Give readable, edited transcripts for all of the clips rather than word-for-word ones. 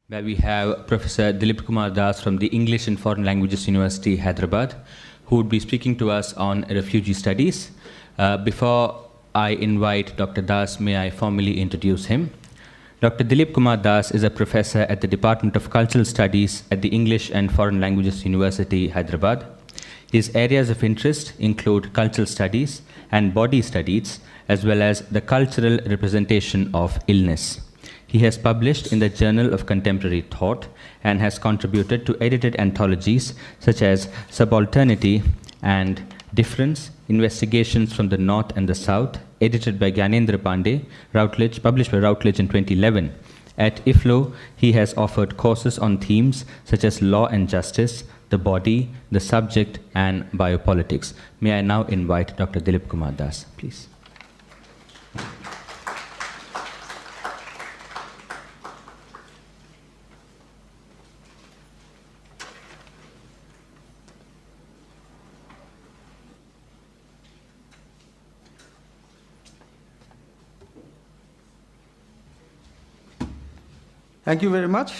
where we have Professor Dilip Kumar Das from the English and Foreign Languages University, Hyderabad, who would be speaking to us on refugee studies. Before I invite Dr. Das, may I formally introduce him. Dr. Dilip Kumar Das is a professor at the Department of Cultural Studies at the English and Foreign Languages University, Hyderabad. His areas of interest include cultural studies and body studies, as well as the cultural representation of illness. He has published in the Journal of Contemporary Thought and has contributed to edited anthologies such as Subalternity and Difference, Investigations from the North and the South, edited by Gyanendra Pandey, Routledge, published by Routledge in 2011. At EFLU, he has offered courses on themes such as law and justice, the body, the subject, and biopolitics. May I now invite Dr. Dilip Kumar Das, please. Thank you very much.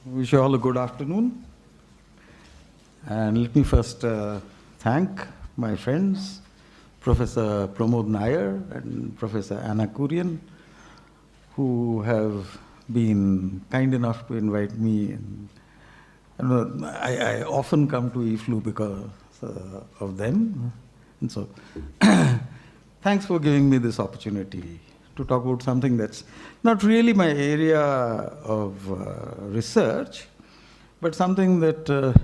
Wish you all a good afternoon. And let me first thank my friends, Professor Pramod Nair and Professor Anna Kurian, who have been kind enough to invite me. And I often come to EFLU because of them. And so thanks for giving me this opportunity to talk about something that's not really my area of research, but something that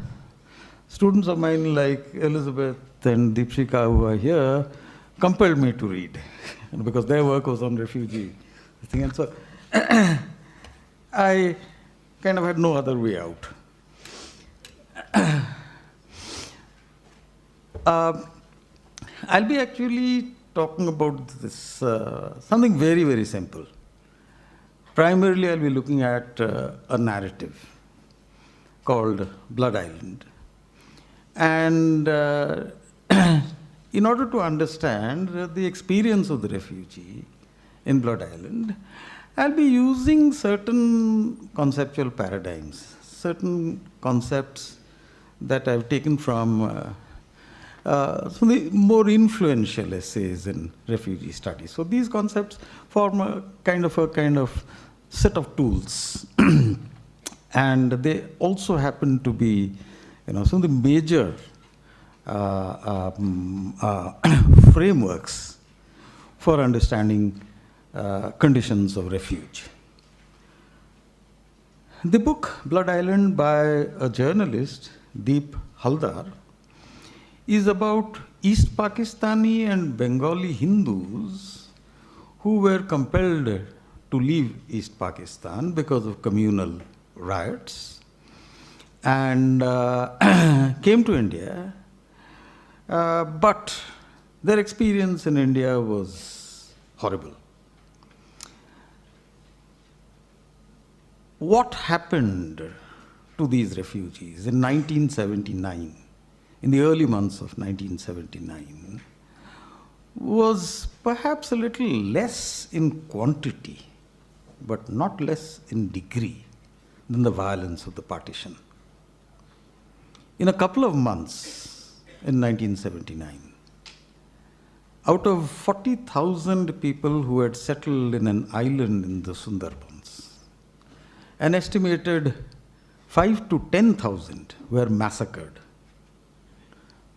students of mine like Elizabeth and Deepshika, who are here, compelled me to read, because their work was on refugee thing. And so I kind of had no other way out. I'll be actually talking about this, something very, very simple. Primarily, I'll be looking at a narrative called Blood Island. And in order to understand the experience of the refugee in Blood Island, I'll be using certain conceptual paradigms, certain concepts that I've taken from some of the more influential essays in refugee studies. So these concepts form a kind of set of tools. And they also happen to be, some of the major frameworks for understanding conditions of refuge. The book Blood Island by a journalist, Deep Haldar, is about East Pakistani and Bengali Hindus who were compelled to leave East Pakistan because of communal riots and came to India, but their experience in India was horrible. What happened to these refugees in 1979? In the early months of 1979, was perhaps a little less in quantity, but not less in degree than the violence of the partition. In a couple of months in 1979, out of 40,000 people who had settled in an island in the Sundarbans, an estimated 5,000 to 10,000 were massacred,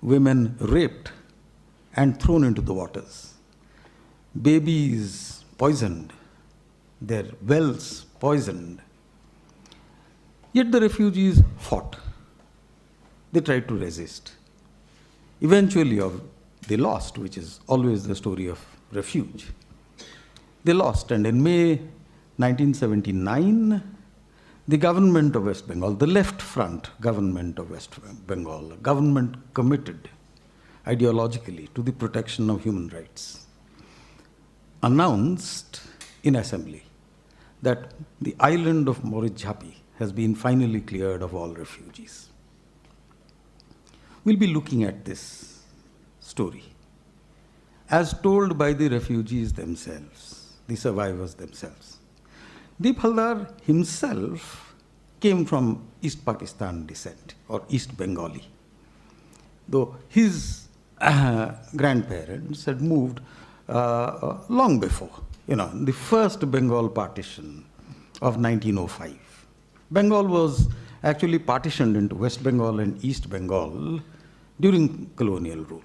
women raped and thrown into the waters, babies poisoned, their wells poisoned. Yet the refugees fought. They tried to resist. Eventually, they lost, which is always the story of refuge. They lost, and in May 1979, the government of West Bengal, the left front government of West Bengal, a government committed ideologically to the protection of human rights, announced in assembly that the island of Morijhapi has been finally cleared of all refugees. We'll be looking at this story as told by the refugees themselves, the survivors themselves. Deep Haldar himself came from East Pakistan descent, or East Bengali, though his grandparents had moved long before, the first Bengal partition of 1905. Bengal was actually partitioned into West Bengal and East Bengal during colonial rule.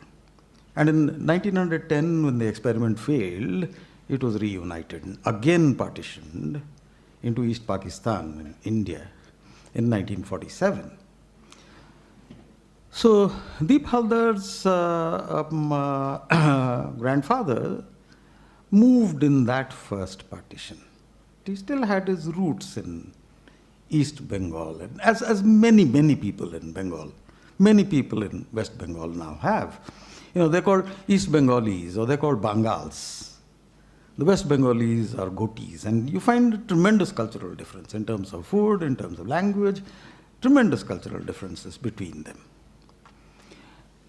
And in 1910, when the experiment failed, it was reunited and again partitioned into East Pakistan and India in 1947. So Deep Haldar's grandfather moved in that first partition. He still had his roots in East Bengal, and as many people in Bengal, many people in West Bengal now have. They're called East Bengalis, or they're called Bangals. The West Bengalis are Gotis, and you find a tremendous cultural difference in terms of food, in terms of language, tremendous cultural differences between them.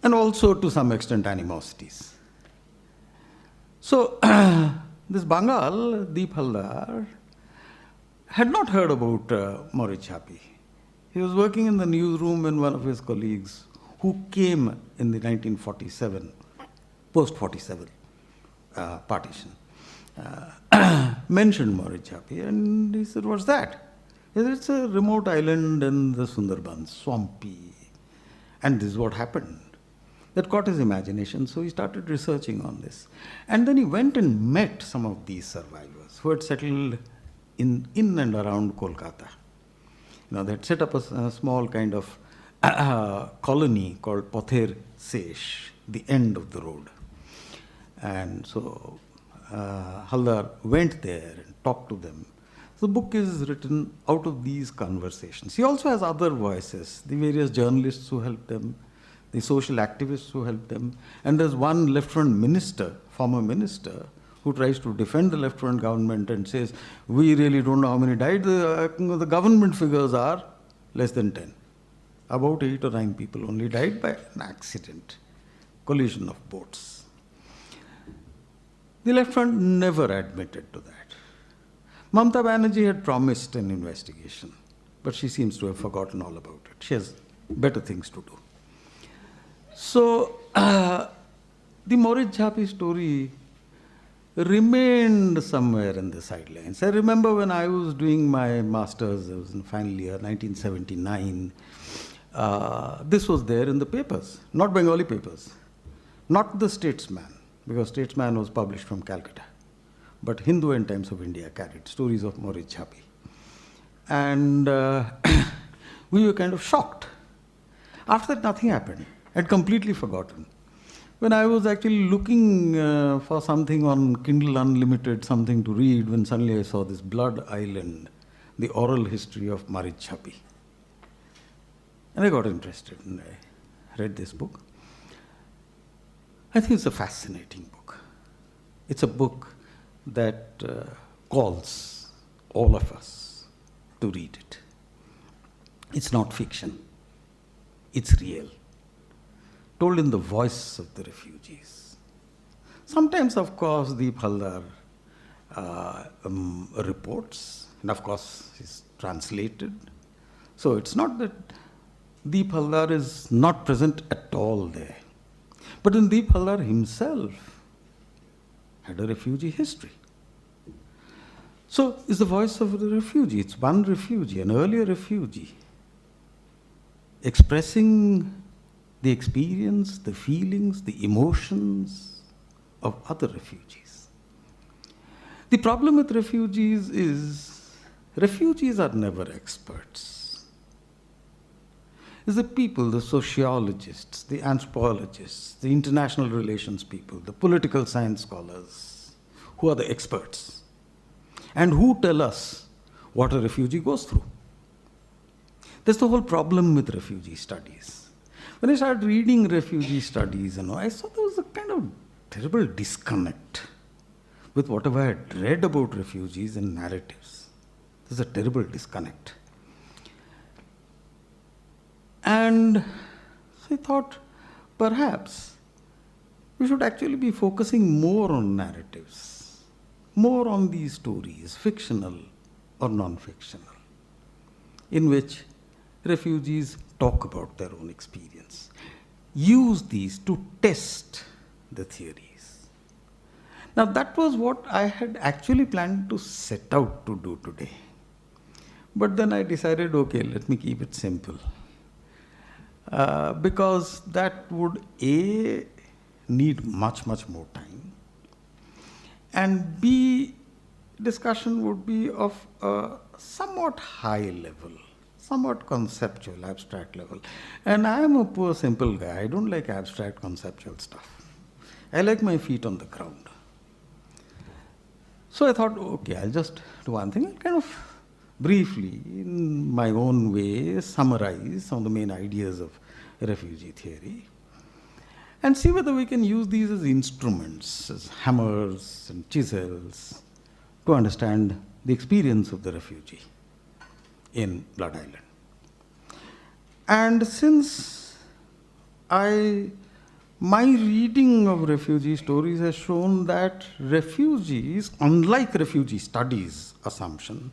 And also, to some extent, animosities. So, this Bengal, Deep Haldar, had not heard about Maurice Chapi. He was working in the newsroom when one of his colleagues, who came in the 1947, post-47 partition, mentioned Maurice Chapi, and he said, "What's that?" He said, "It's a remote island in the Sundarbans, swampy." And this is what happened. That caught his imagination, so he started researching on this. And then he went and met some of these survivors who had settled in and around Kolkata. They had set up a small kind of colony called Pather Sesh, the end of the road. And so Haldar went there and talked to them. The book is written out of these conversations. He also has other voices, the various journalists who helped them, the social activists who helped them. And there's one Left-Front minister, former minister, who tries to defend the Left-Front government and says, "We really don't know how many died. The government figures are less than 10. About 8 or 9 people only died by an accident, collision of boats." The Left-Front never admitted to that. Mamata Banerjee had promised an investigation, but she seems to have forgotten all about it. She has better things to do. So, the Maurice Chapi story remained somewhere in the sidelines. I remember when I was doing my master's, I was in final year, 1979, this was there in the papers, not Bengali papers, not the Statesman, because Statesman was published from Calcutta, but Hindu and Times of India carried stories of Maurice Chapi. And we were kind of shocked. After that, nothing happened. I'd completely forgotten. When I was actually looking for something on Kindle Unlimited, something to read, when suddenly I saw this Blood Island, the oral history of Maurice Chapi. And I got interested and I read this book. I think it's a fascinating book. It's a book that calls all of us to read it. It's not fiction. It's real. Told in the voice of the refugees. Sometimes, of course, Deep Haldar reports, and of course, he's translated. So it's not that Deep Haldar is not present at all there. But then Deep Haldar himself had a refugee history. So it's the voice of the refugee. It's one refugee, an earlier refugee, expressing the experience, the feelings, the emotions of other refugees. The problem with refugees is refugees are never experts. It's the people, the sociologists, the anthropologists, the international relations people, the political science scholars, who are the experts and who tell us what a refugee goes through. That's the whole problem with refugee studies. When I started reading refugee studies, I saw there was a kind of terrible disconnect with whatever I had read about refugees and narratives. There's a terrible disconnect. And so I thought, perhaps we should actually be focusing more on narratives, more on these stories, fictional or non-fictional, in which refugees talk about their own experience. Use these to test the theories. Now, that was what I had actually planned to set out to do today. But then I decided, okay, let me keep it simple. Because that would A, need much, much more time, and B, discussion would be of a somewhat high level, somewhat conceptual, abstract level. And I am a poor, simple guy. I don't like abstract, conceptual stuff. I like my feet on the ground. So I thought, okay, I'll just do one thing. I'll kind of briefly, in my own way, summarize some of the main ideas of refugee theory and see whether we can use these as instruments, as hammers and chisels, to understand the experience of the refugee in Blood Island. And since my reading of refugee stories has shown that refugees, unlike refugee studies assumption,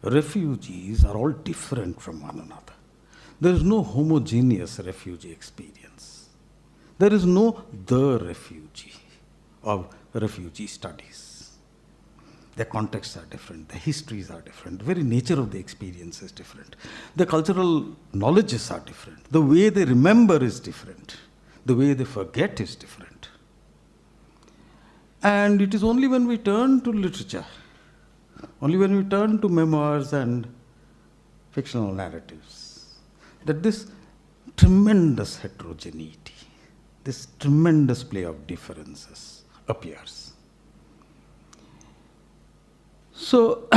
refugees are all different from one another. There is no homogeneous refugee experience. There is no the refugee of refugee studies. Their contexts are different, their histories are different, the very nature of the experience is different. The cultural knowledges are different. The way they remember is different. The way they forget is different. And it is only when we turn to literature, only when we turn to memoirs and fictional narratives, that this tremendous heterogeneity, this tremendous play of differences appears. So,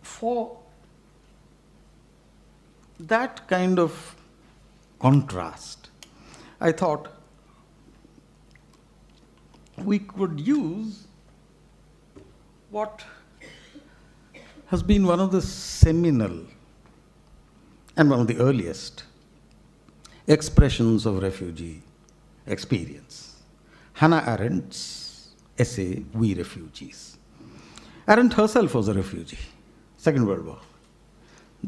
for that kind of contrast, I thought we could use what has been one of the seminal and one of the earliest expressions of refugee experience, Hannah Arendt's essay, We Refugees. Arendt herself was a refugee, Second World War,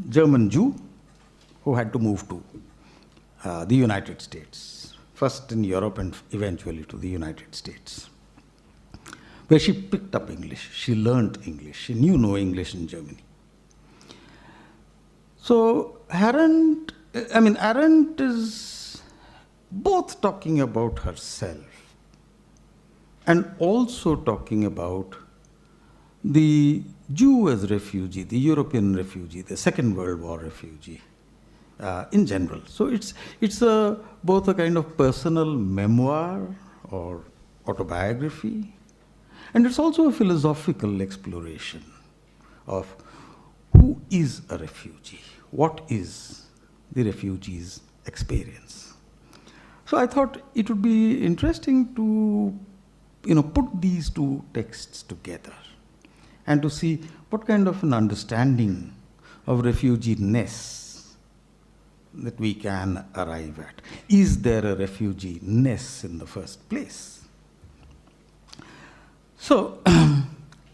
German Jew who had to move to the United States, first in Europe and eventually to the United States, where she picked up English, she learned English, she knew no English in Germany. So Arendt is both talking about herself and also talking about the Jew as refugee, the European refugee, the Second World War refugee in general. So it's both a kind of personal memoir or autobiography, and it's also a philosophical exploration of who is a refugee, what is the refugee's experience. So I thought it would be interesting to put these two texts together and to see what kind of an understanding of refugee-ness that we can arrive at. Is there a refugee-ness in the first place? So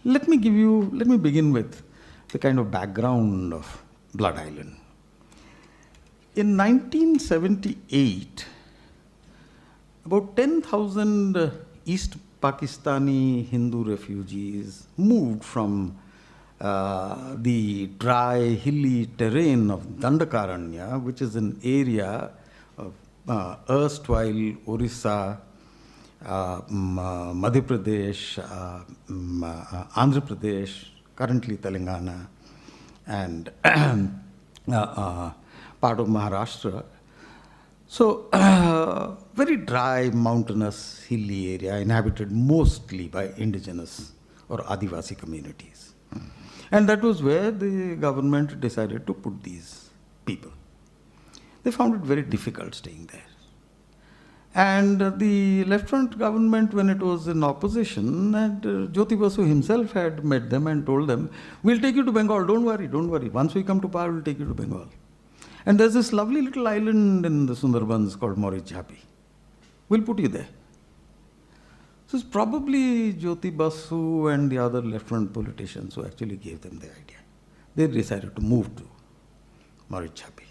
let me begin with the kind of background of Blood Island. In 1978, about 10,000 East Pakistani Hindu refugees moved from the dry, hilly terrain of Dandakaranya, which is an area of erstwhile Orissa, Madhya Pradesh, Andhra Pradesh, currently Telangana, and part of Maharashtra. So, very dry, mountainous, hilly area inhabited mostly by indigenous or Adivasi communities. And that was where the government decided to put these people. They found it very difficult staying there. And the left front government, when it was in opposition, and Jyoti Basu himself had met them and told them, we'll take you to Bengal, don't worry. Once we come to power, we'll take you to Bengal. And there's this lovely little island in the Sundarbans called Morij Jhapi. We'll put you there. So it's probably Jyoti Basu and the other left-wing politicians who actually gave them the idea. They decided to move to Marichapi.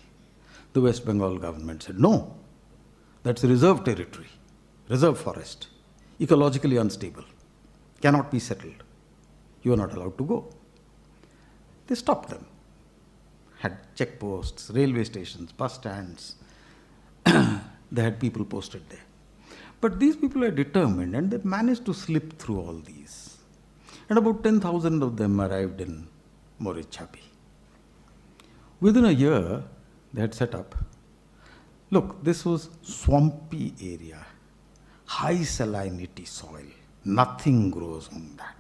The West Bengal government said, no, that's reserve territory, reserve forest, ecologically unstable, cannot be settled. You are not allowed to go. They stopped them. Had checkposts, railway stations, bus stands. They had people posted there. But these people are determined and they managed to slip through all these. And about 10,000 of them arrived in Morichapi. Within a year, they had set up. Look, this was swampy area, high salinity soil. Nothing grows on that.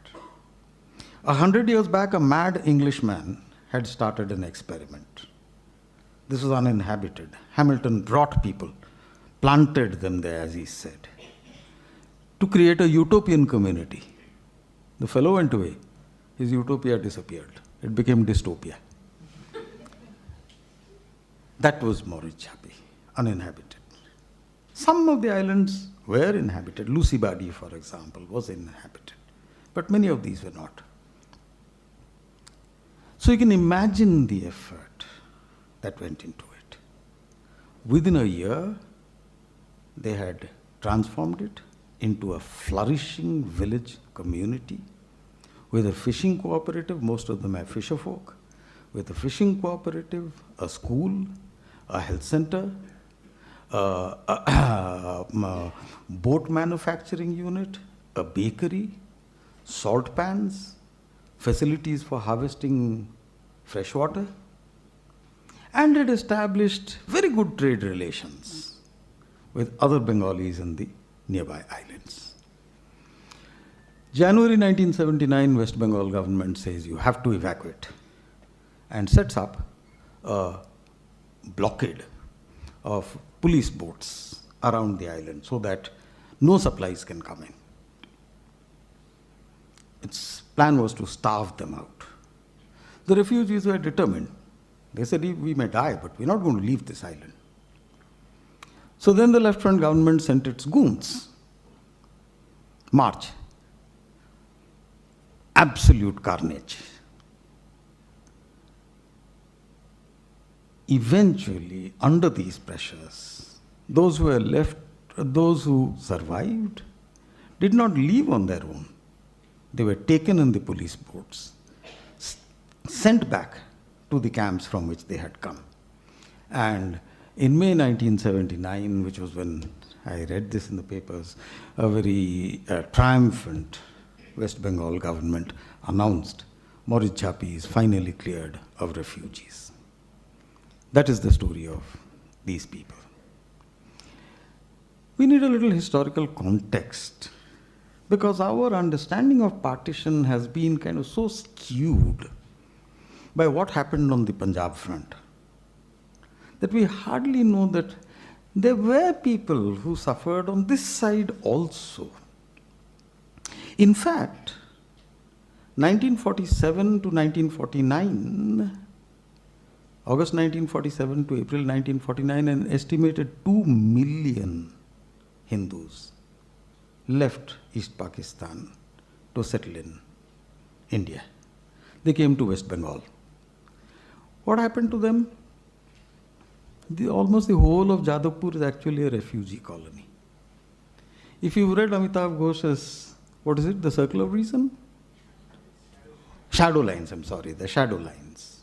100 years back, a mad Englishman had started an experiment. This was uninhabited. Hamilton brought people, planted them there, as he said, to create a utopian community. The fellow went away. His utopia disappeared. It became dystopia. That was Morichapi, uninhabited. Some of the islands were inhabited. Lucibadi, for example, was inhabited. But many of these were not. So you can imagine the effort that went into it. Within a year, they had transformed it into a flourishing village community with a fishing cooperative. Most of them are fisher folk. With a fishing cooperative, a school, a health center, a boat manufacturing unit, a bakery, salt pans, facilities for harvesting fresh water, and it established very good trade relations with other Bengalis in the nearby islands. January 1979, West Bengal government says you have to evacuate and sets up a blockade of police boats around the island so that no supplies can come in. Its plan was to starve them out. The refugees were determined. They said, we may die, but we're not going to leave this island. So then the left front government sent its goons. March. Absolute carnage. Eventually, under these pressures, those who were left, those who survived, did not leave on their own. They were taken in the police boats, sent back to the camps from which they had come. And in May 1979, which was when I read this in the papers, a very triumphant West Bengal government announced Morichapi is finally cleared of refugees. That is the story of these people. We need a little historical context because our understanding of partition has been kind of so skewed by what happened on the Punjab front that we hardly know that there were people who suffered on this side also. In fact, 1947 to 1949, August 1947 to April 1949, an estimated 2 million Hindus left East Pakistan to settle in India. They came to West Bengal. What happened to them? Almost the whole of Jadavpur is actually a refugee colony. If you've read Amitav Ghosh's, what is it, The Circle of Reason? Shadow Lines, the Shadow Lines.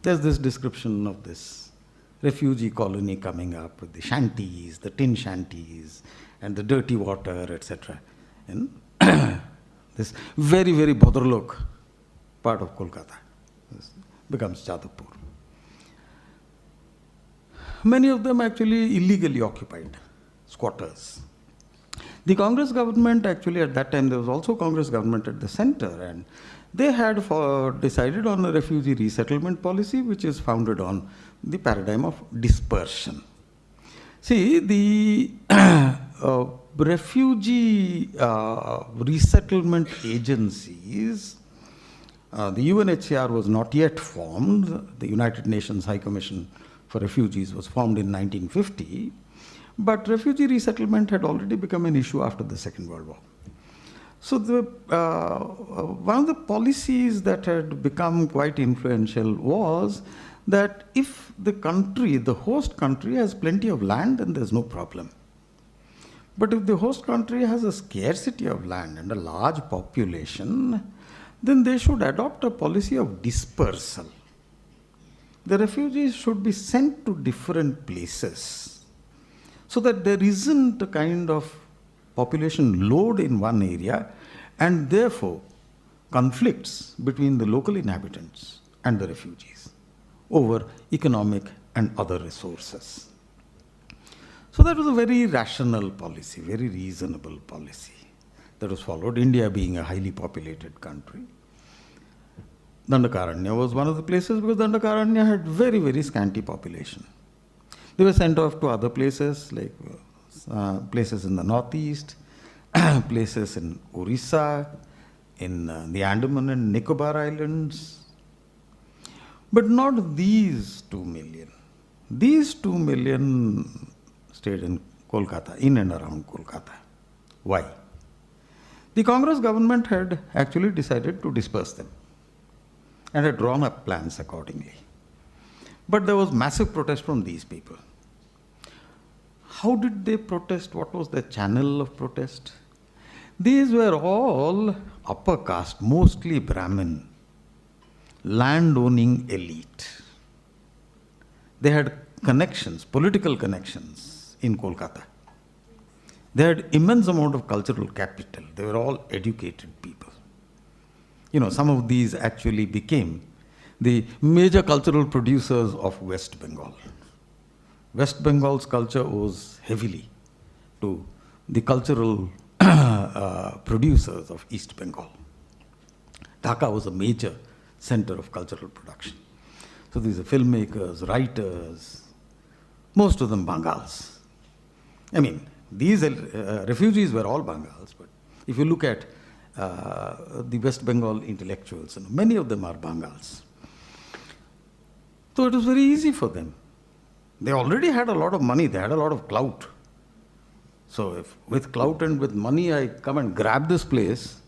There's this description of this refugee colony coming up with the shanties, the tin shanties, and the dirty water, etc. And this very, very Bhadralok part of Kolkata becomes Jadavpur. Many of them actually illegally occupied, squatters. The Congress government actually at that time, there was also Congress government at the center, and they had decided on a refugee resettlement policy which is founded on the paradigm of dispersion. See, the refugee resettlement agencies, the UNHCR was not yet formed. The United Nations High Commission for Refugees was formed in 1950. But refugee resettlement had already become an issue after the Second World War. So one of the policies that had become quite influential was that if the country, the host country, has plenty of land, then there's no problem. But if the host country has a scarcity of land and a large population, then they should adopt a policy of dispersal. The refugees should be sent to different places so that there isn't a kind of population load in one area and therefore conflicts between the local inhabitants and the refugees over economic and other resources. So that was a very rational policy, very reasonable policy that was followed, India being a highly populated country. Dandakaranya was one of the places because Dandakaranya had very, very scanty population. They were sent off to other places, like places in the northeast, places in Orissa, in the Andaman and Nicobar Islands. But not these 2 million. These 2 million stayed in Kolkata, in and around Kolkata. Why? The Congress government had actually decided to disperse them and had drawn up plans accordingly. But there was massive protest from these people. How did they protest? What was the channel of protest? These were all upper caste, mostly Brahmin, land-owning elite. They had connections, political connections in Kolkata. They had immense amount of cultural capital. They were all educated people. Some of these actually became the major cultural producers of West Bengal. West Bengal's culture owes heavily to the cultural producers of East Bengal. Dhaka was a major center of cultural production. So these are filmmakers, writers, most of them Bangals. These refugees were all Bangals, but if you look at the West Bengal intellectuals, many of them are Bangals. So it was very easy for them. They already had a lot of money, they had a lot of clout. So if with clout and with money I come and grab this place,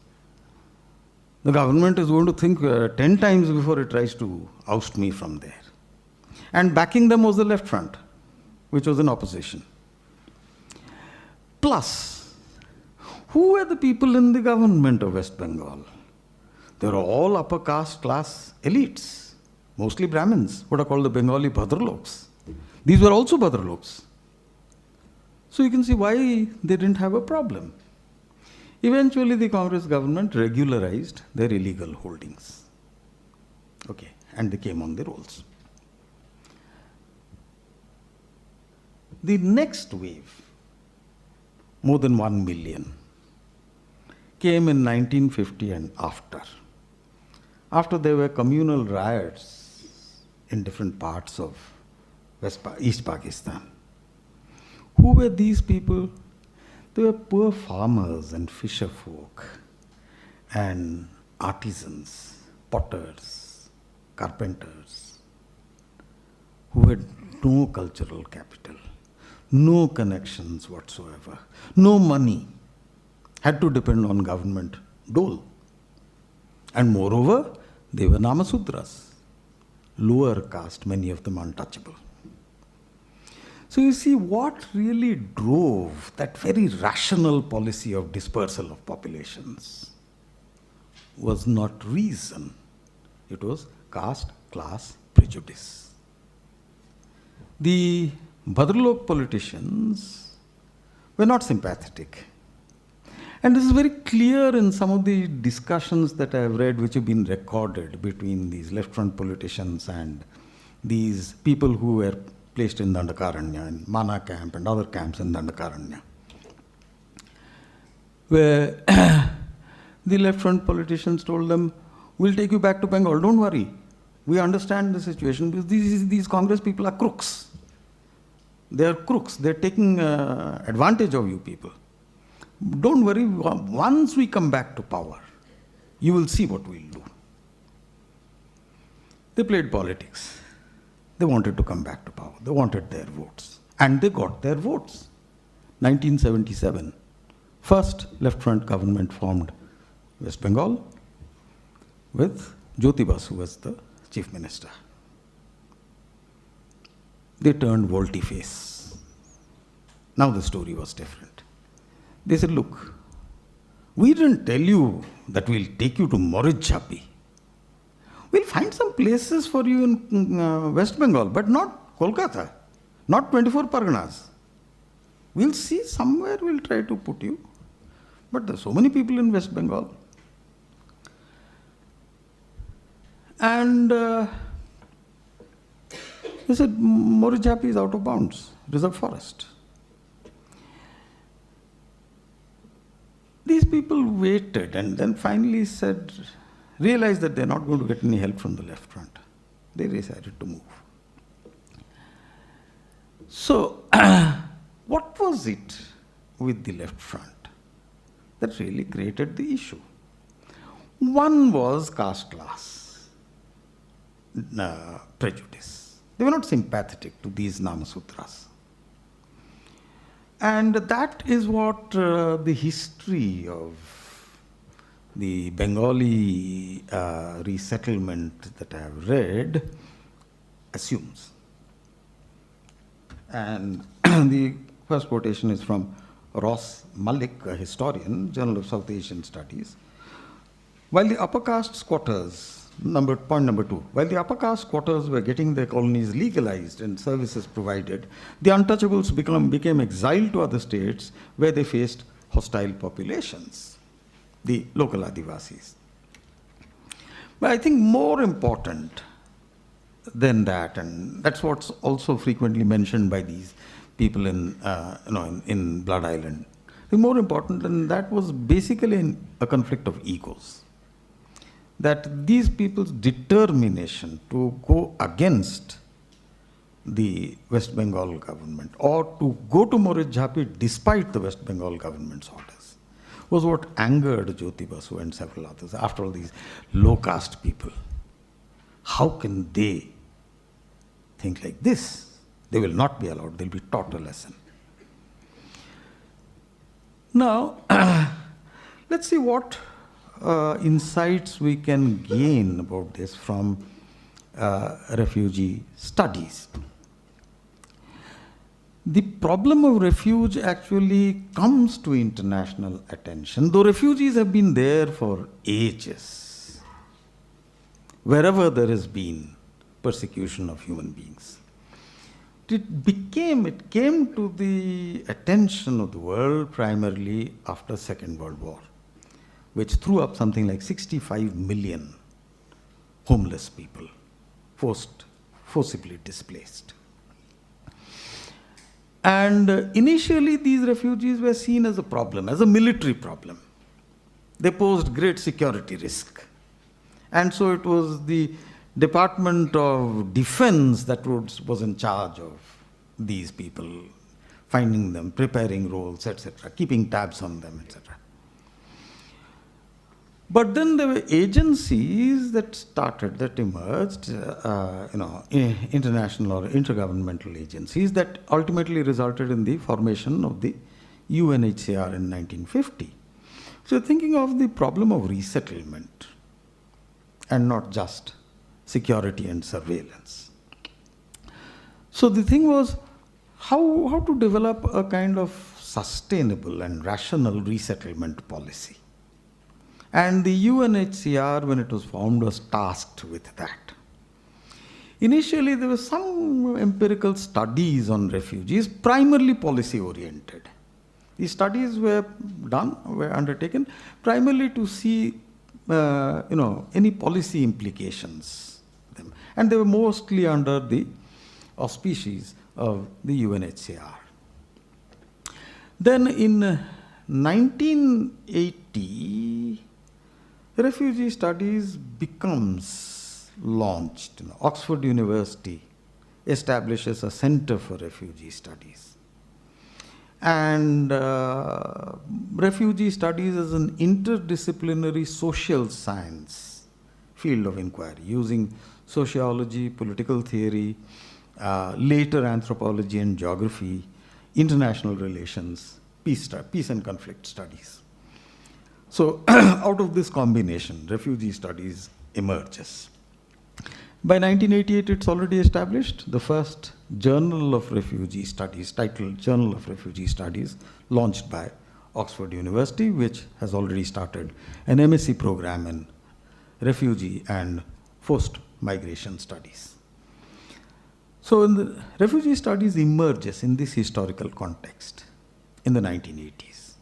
the government is going to think 10 times before it tries to oust me from there. And backing them was the left front, which was in opposition. Plus, who were the people in the government of West Bengal? They were all upper caste class elites, mostly Brahmins, what are called the Bengali Bhadraloks. These were also Bhadraloks. So you can see why they didn't have a problem. Eventually, the Congress government regularized their illegal holdings. Okay, and they came on the rolls. The next wave, more than 1 million, came in 1950 and after. After there were communal riots in different parts of East Pakistan. Who were these people? They were poor farmers and fisher folk and artisans, potters, carpenters, who had no cultural capital, no connections whatsoever, no money, had to depend on government dole. And moreover, they were Namasudras, lower caste, many of them untouchable. So you see, what really drove that very rational policy of dispersal of populations was not reason. It was caste, class, prejudice. The Bhadralok politicians were not sympathetic. And this is very clear in some of the discussions that I have read, which have been recorded between these left front politicians and these people who were placed in Dandakaranya, in Mana camp and other camps in Dandakaranya, where the left front politicians told them, we'll take you back to Bengal, don't worry. We understand the situation because these Congress people are crooks. They are crooks. They're taking advantage of you people. Don't worry, once we come back to power, you will see what we'll do. They played politics. They wanted to come back to power. They wanted their votes. And they got their votes. 1977, first left front government formed West Bengal with Jyoti Basu as the chief minister. They turned volte-face. Now the story was different. They said, look, we didn't tell you that we'll take you to Morijjapi. We'll find some places for you in West Bengal, but not Kolkata, not 24 Parganas. We'll see somewhere we'll try to put you. But there's so many people in West Bengal. And they said, Morijjapi is out of bounds, reserve forest. These people waited and then finally realized that they're not going to get any help from the left front. They decided to move. So, what was it with the left front that really created the issue? One was caste class prejudice. They were not sympathetic to these Namasutras. And that is what the history of the Bengali resettlement that I have read assumes. And the first quotation is from Ross Malik, a historian, Journal of South Asian Studies. While the upper caste squatters, point number 2, while the upper caste squatters were getting their colonies legalized and services provided, the untouchables became exiled to other states where they faced hostile populations, the local Adivasis. But I think more important than that, and that's what's also frequently mentioned by these people in Blood Island, the more important than that was basically a conflict of egos. That these people's determination to go against the West Bengal government or to go to Morijjapi despite the West Bengal government's orders was what angered Jyoti Basu and several others. After all, these low caste people, how can they think like this? They will not be allowed, they'll be taught a lesson. Now, let's see what insights we can gain about this from refugee studies. The problem of refuge actually comes to international attention, though refugees have been there for ages, wherever there has been persecution of human beings. It came to the attention of the world primarily after Second World War, which threw up something like 65 million homeless people, forcibly displaced. And initially these refugees were seen as a problem, as a military problem. They posed great security risk. And so it was the Department of Defense that was in charge of these people, finding them, preparing roles, etc., keeping tabs on them, etc. But then there were agencies that emerged, international or intergovernmental agencies that ultimately resulted in the formation of the UNHCR in 1950. So thinking of the problem of resettlement and not just security and surveillance. So the thing was how to develop a kind of sustainable and rational resettlement policy. And the UNHCR, when it was formed, was tasked with that. Initially, there were some empirical studies on refugees, primarily policy-oriented. These studies were undertaken primarily to see, any policy implications. And they were mostly under the auspices of the UNHCR. Then in 1980, Refugee Studies becomes launched. Oxford University establishes a Center for Refugee Studies. And Refugee Studies is an interdisciplinary social science field of inquiry, using sociology, political theory, later anthropology and geography, international relations, peace and conflict studies. So out of this combination, refugee studies emerges. By 1988, it's already established. The first Journal of Refugee Studies, titled Journal of Refugee Studies, launched by Oxford University, which has already started an MSc program in refugee and forced migration studies. So the refugee studies emerges in this historical context in the 1980s.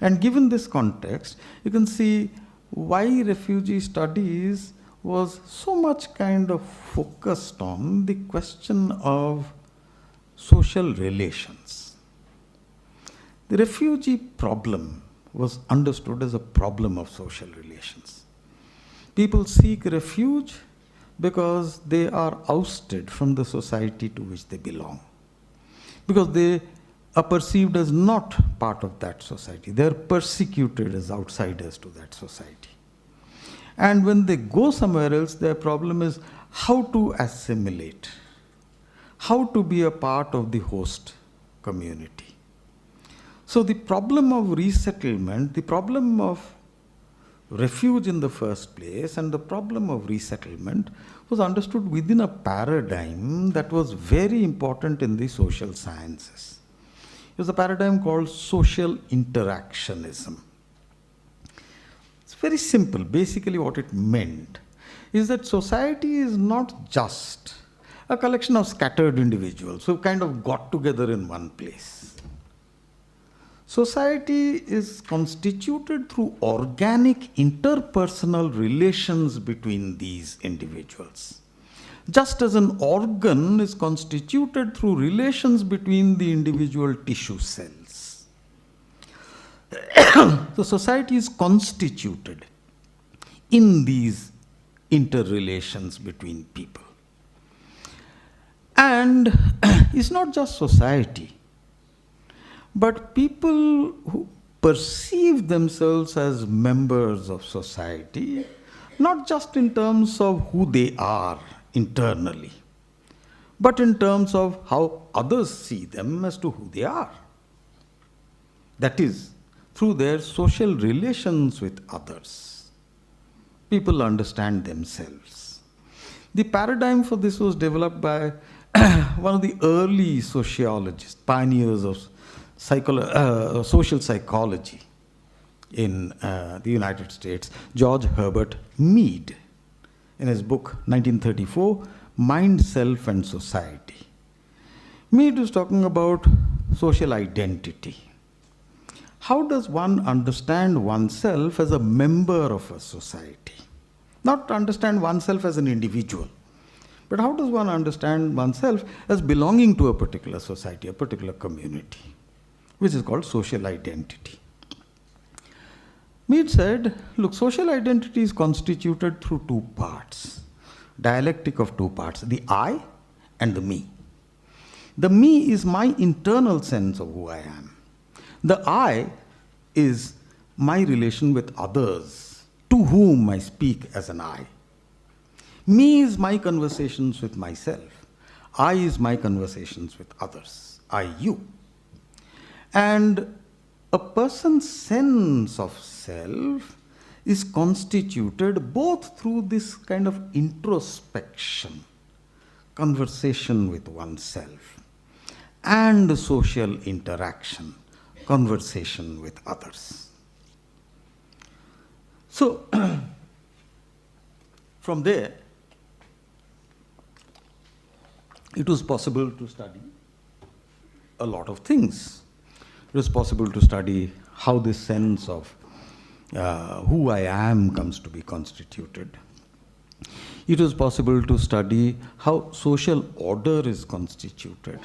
And given this context, you can see why refugee studies was so much kind of focused on the question of social relations. The refugee problem was understood as a problem of social relations. People seek refuge because they are ousted from the society to which they belong, because they are perceived as not part of that society. They are persecuted as outsiders to that society. And when they go somewhere else, their problem is how to assimilate, how to be a part of the host community. So the problem of resettlement, the problem of refuge in the first place, and the problem of resettlement was understood within a paradigm that was very important in the social sciences. It was a paradigm called social interactionism. It's very simple. Basically, what it meant is that society is not just a collection of scattered individuals who kind of got together in one place. Society is constituted through organic interpersonal relations between these individuals. Just as an organ is constituted through relations between the individual tissue cells. The society is constituted in these interrelations between people. And it's not just society, but people who perceive themselves as members of society, not just in terms of who they are internally, but in terms of how others see them as to who they are. That is, through their social relations with others, people understand themselves. The paradigm for this was developed by one of the early sociologists, pioneers of social psychology in the United States, George Herbert Mead, in his book 1934, Mind, Self and Society. Mead was talking about social identity. How does one understand oneself as a member of a society? Not understand oneself as an individual, but how does one understand oneself as belonging to a particular society, a particular community, which is called social identity. Mead said, look, social identity is constituted through two parts, dialectic of two parts, the I and the me. The me is my internal sense of who I am. The I is my relation with others, to whom I speak as an I. Me is my conversations with myself. I is my conversations with others, I, you. And a person's sense of self is constituted both through this kind of introspection, conversation with oneself, and social interaction, conversation with others. So, from there, it was possible to study a lot of things. It was possible to study how this sense of who I am comes to be constituted. It was possible to study how social order is constituted.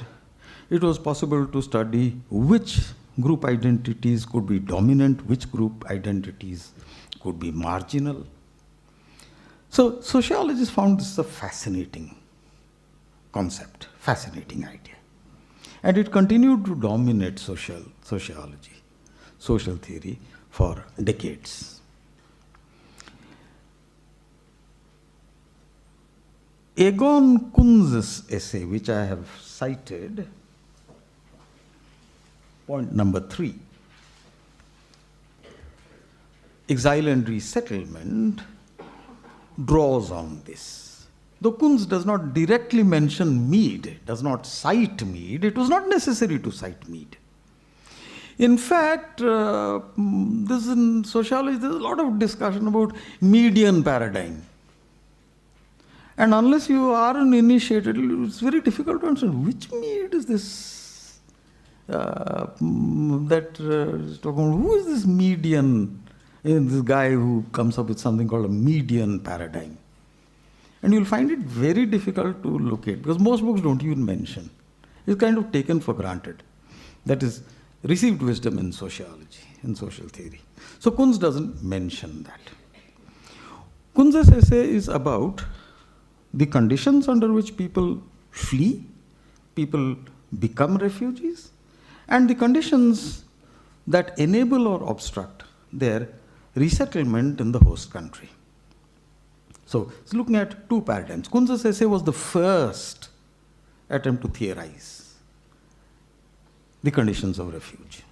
It was possible to study which group identities could be dominant, which group identities could be marginal. So sociologists found this a fascinating concept, fascinating idea. And it continued to dominate sociology, social theory for decades. Egon Kunz's essay, which I have cited, point number 3. Exile and resettlement draws on this. Though Kunz does not directly mention Mead, does not cite Mead, it was not necessary to cite Mead. In fact, this in sociology, there's a lot of discussion about median paradigm. And unless you are an initiated, it's very difficult to understand which Mead is this is talking about. Who is this median? This guy who comes up with something called a median paradigm. And you'll find it very difficult to locate because most books don't even mention. It's kind of taken for granted. That is received wisdom in sociology, in social theory. So Kunz doesn't mention that. Kunz's essay is about the conditions under which people flee, people become refugees, and the conditions that enable or obstruct their resettlement in the host country. So it's looking at two paradigms. Kunz's essay was the first attempt to theorize the conditions of refuge.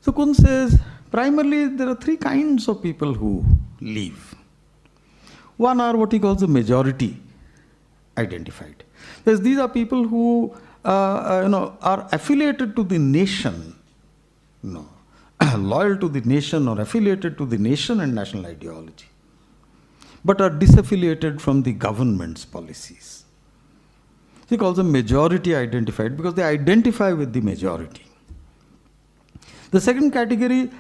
So Kunz says, primarily there are 3 kinds of people who leave. One are what he calls the majority identified. These are people who are affiliated to the nation, loyal to the nation or affiliated to the nation and national ideology, but are disaffiliated from the government's policies. He calls them majority identified because they identify with the majority. The second category,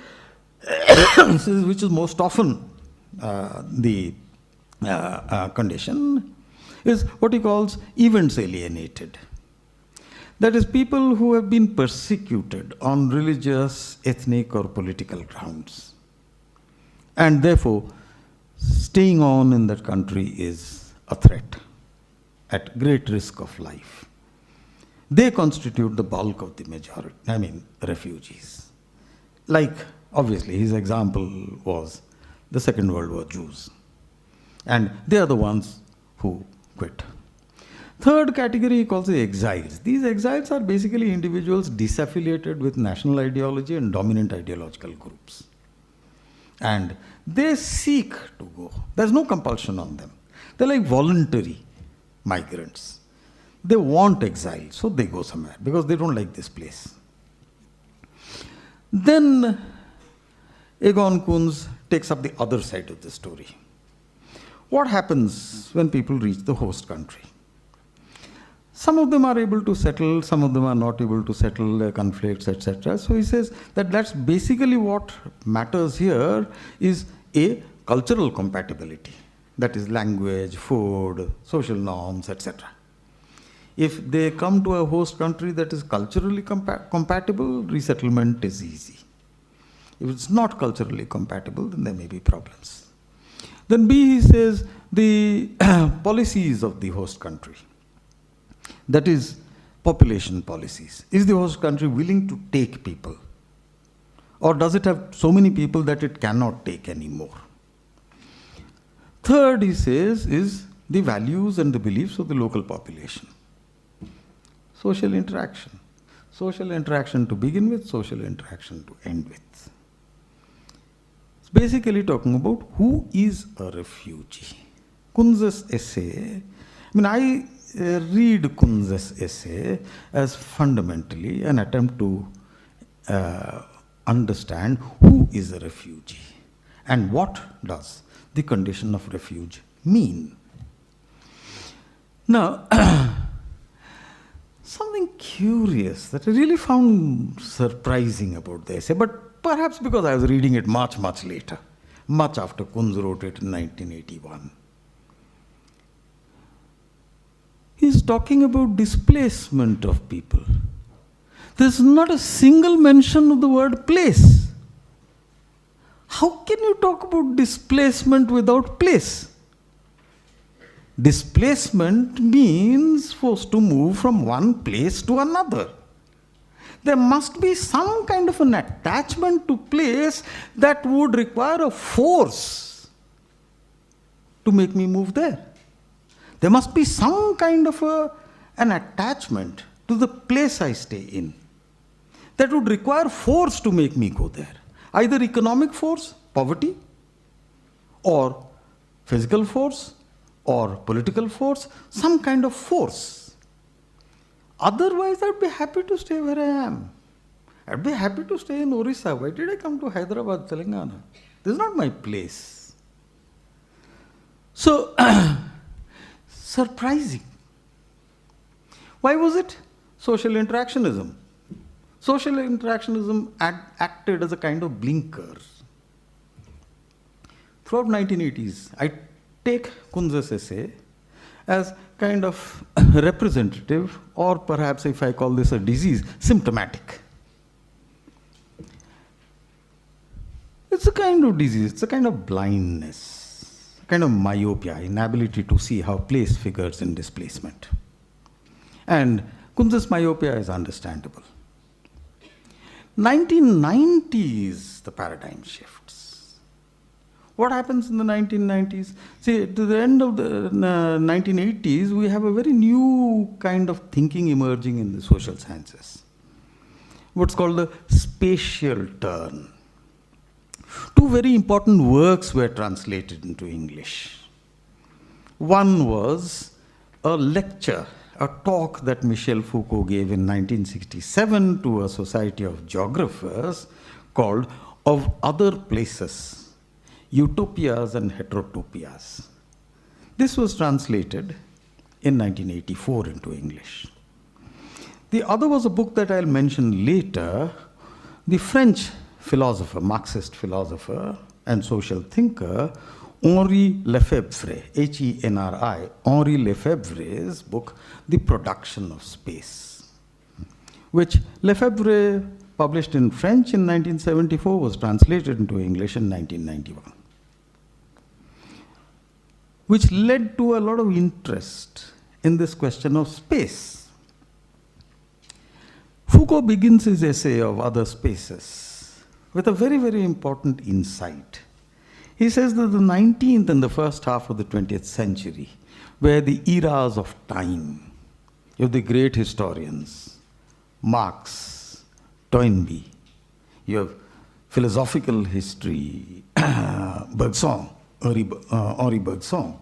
which is most often the condition, is what he calls events alienated. That is, people who have been persecuted on religious, ethnic, or political grounds. And therefore, staying on in that country is a threat, at great risk of life. They constitute the bulk of the majority, refugees. Like, obviously, his example was the Second World War Jews. And they are the ones who quit. Third category he calls the exiles. These exiles are basically individuals disaffiliated with national ideology and dominant ideological groups. And they seek to go. There's no compulsion on them. They're like voluntary migrants. They want exile, so they go somewhere because they don't like this place. Then Egon Kunz takes up the other side of the story. What happens when people reach the host country? Some of them are able to settle, some of them are not able to settle, conflicts, etc. So he says that that's basically what matters here is a cultural compatibility. That is language, food, social norms, etc. If they come to a host country that is culturally compatible, resettlement is easy. If it's not culturally compatible, then there may be problems. Then B, he says, the policies of the host country. That is, population policies. Is the host country willing to take people? Or does it have so many people that it cannot take anymore? Third, he says, is the values and the beliefs of the local population. Social interaction. Social interaction to begin with, social interaction to end with. It's basically talking about who is a refugee. Kunz's essay, I read Kunz's essay as fundamentally an attempt to understand who is a refugee and what does the condition of refuge mean. Now, something curious that I really found surprising about the essay, but perhaps because I was reading it much, much later, much after Kunz wrote it in 1981. He's talking about displacement of people. There's not a single mention of the word place. How can you talk about displacement without place? Displacement means forced to move from one place to another. There must be some kind of an attachment to place that would require a force to make me move there. There must be some kind of an attachment to the place I stay in. that would require force to make me go there. Either economic force, poverty, or physical force, or political force, some kind of force. Otherwise, I'd be happy to stay where I am. I'd be happy to stay in Orissa. Why did I come to Hyderabad, Telangana? This is not my place. So, surprising. Why was it? Social interactionism. Social interactionism acted as a kind of blinker. Throughout 1980s, I take Kunz's essay as kind of representative, or perhaps if I call this a disease, symptomatic. It's a kind of disease, it's a kind of blindness, a kind of myopia, inability to see how place figures in displacement. And Kunz's myopia is understandable. 1990s, the paradigm shifts. What happens in the 1990s? See, to the end of the 1980s, we have a very new kind of thinking emerging in the social sciences. What's called the spatial turn. Two very important works were translated into English. One was a lecture, a talk that Michel Foucault gave in 1967 to a society of geographers called Of Other Places, Utopias and Heterotopias. This was translated in 1984 into English. The other was a book that I'll mention later. The French philosopher, Marxist philosopher and social thinker, Henri Lefebvre, Henri, Henri Lefebvre's book, The Production of Space, which Lefebvre published in French in 1974, was translated into English in 1991, which led to a lot of interest in this question of space. Foucault begins his essay of Other Spaces with a very, very important insight. He says that the 19th and the first half of the 20th century were the eras of time. You have the great historians, Marx, Toynbee. You have philosophical history, Bergson, Henri Bergson.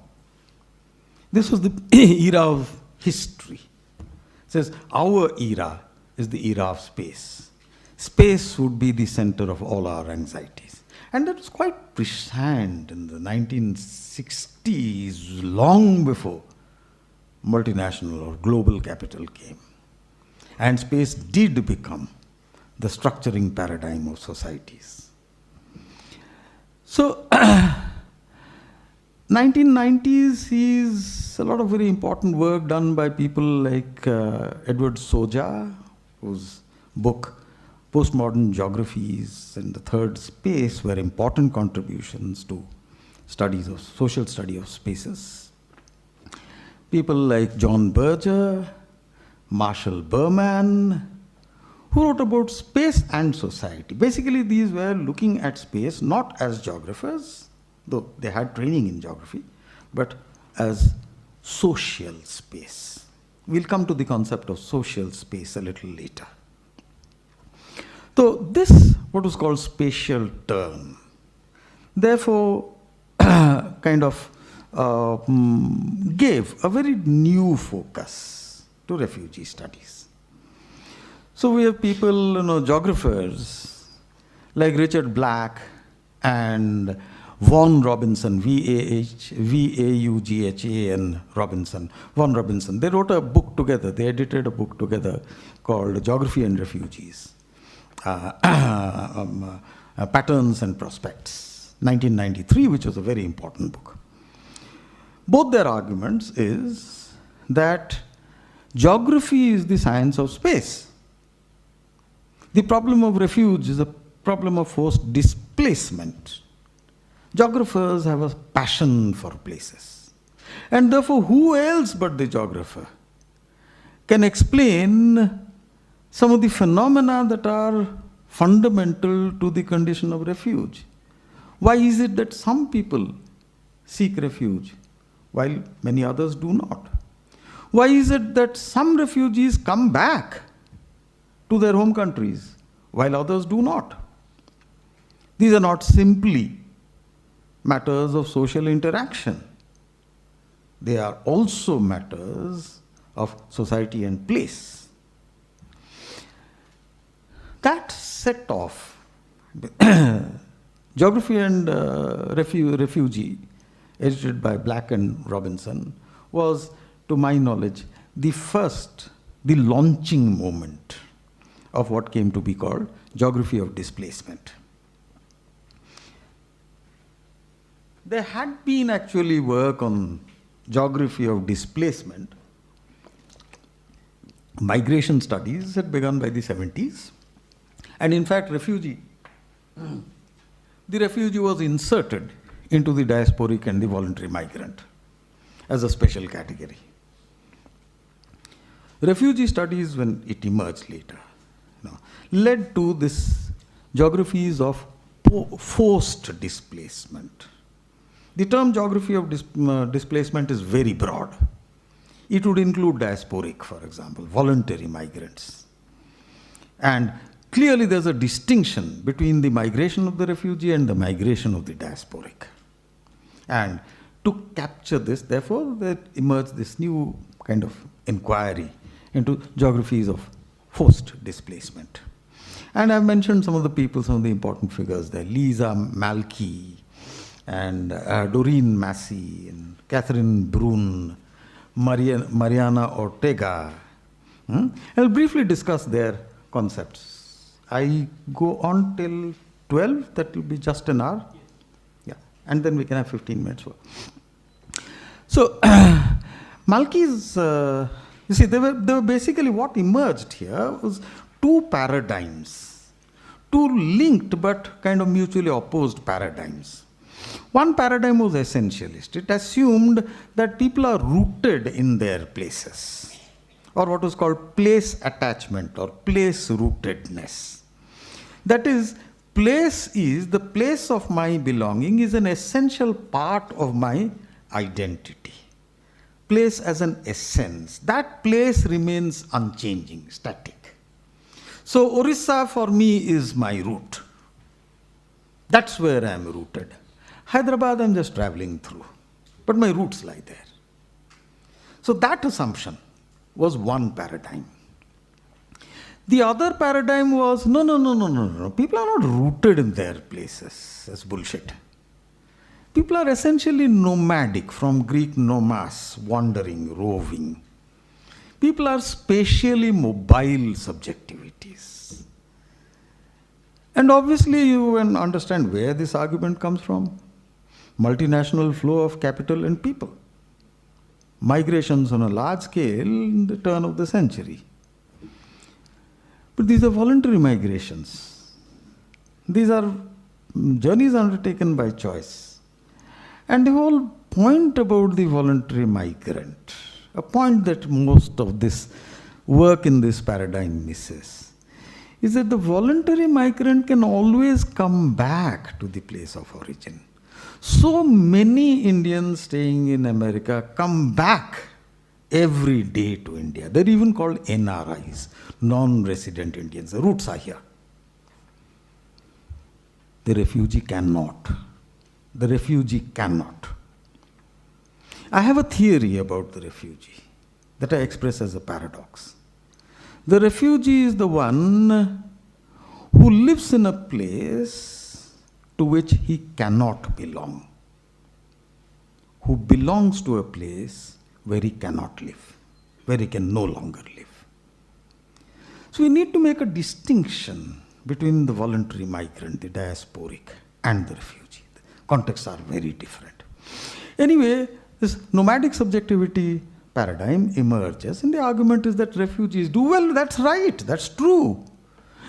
This was the era of history. It says our era is the era of space. Space would be the center of all our anxieties. And that was quite prescient in the 1960s, long before multinational or global capital came. And space did become the structuring paradigm of societies. So, 1990s is a lot of very important work done by people like Edward Soja, whose book Postmodern Geographies and the Third Space were important contributions to studies of social study of spaces. People like John Berger, Marshall Berman, who wrote about space and society. Basically, these were looking at space not as geographers, though they had training in geography, but as social space. We'll come to the concept of social space a little later. So this, what was called spatial turn, therefore kind of gave a very new focus to refugee studies. So we have people, geographers like Richard Black and Vaughan Robinson, V-A-U-G-H-A-N Robinson, Vaughan Robinson. They wrote a book together, they edited a book together called Geography and Refugees. Patterns and Prospects, 1993, which was a very important book. Both their arguments is that geography is the science of space. The problem of refuge is a problem of forced displacement. Geographers have a passion for places. And therefore, who else but the geographer can explain some of the phenomena that are fundamental to the condition of refuge? Why is it that some people seek refuge while many others do not? Why is it that some refugees come back to their home countries while others do not. These are not simply matters of social interaction. They are also matters of society and place. That set off Geography and Refugee, edited by Black and Robinson, was, to my knowledge, the launching moment of what came to be called Geography of Displacement. There had been actually work on Geography of Displacement. Migration studies had begun by the 70s. And in fact, the refugee was inserted into the diasporic and the voluntary migrant as a special category. Refugee studies, when it emerged later, led to this geographies of forced displacement. The term geography of displacement is very broad. It would include diasporic, for example, voluntary migrants. And clearly there's a distinction between the migration of the refugee and the migration of the diasporic. And to capture this, therefore, there emerged this new kind of inquiry into geographies of forced displacement. And I've mentioned some of the people, some of the important figures there. Lisa Malky and Doreen Massey and Catherine Brun, Mariana Ortega. I'll briefly discuss their concepts. I go on till 12, that will be just an hour. Yeah, and then we can have 15 minutes. So, Malky's, you see, they were basically what emerged here was two paradigms, two linked but kind of mutually opposed paradigms. One paradigm was essentialist. It assumed that people are rooted in their places, or what was called place attachment or place rootedness. That is, the place of my belonging is an essential part of my identity. Place as an essence. That place remains unchanging, static. So Orissa for me is my root. That's where I am rooted. Hyderabad I'm just traveling through, but my roots lie there. So that assumption was one paradigm. The other paradigm was, no. People are not rooted in their places. That's bullshit. People are essentially nomadic, from Greek nomos, wandering, roving. People are spatially mobile subjectivities. And obviously you can understand where this argument comes from. Multinational flow of capital and people. Migrations on a large scale in the turn of the century. But these are voluntary migrations. These are journeys undertaken by choice. And the whole point about the voluntary migrant, a point that most of this work in this paradigm misses, is that the voluntary migrant can always come back to the place of origin. So many Indians staying in America come back every day to India. They're even called NRIs, non-resident Indians. The roots are here. The refugee cannot. The refugee cannot. I have a theory about the refugee that I express as a paradox. The refugee is the one who lives in a place to which he cannot belong, who belongs to a place where he cannot live, where he can no longer live. So we need to make a distinction between the voluntary migrant, the diasporic, and the refugee. The contexts are very different. Anyway, this nomadic subjectivity paradigm emerges, and the argument is that refugees do. Well, that's right, that's true.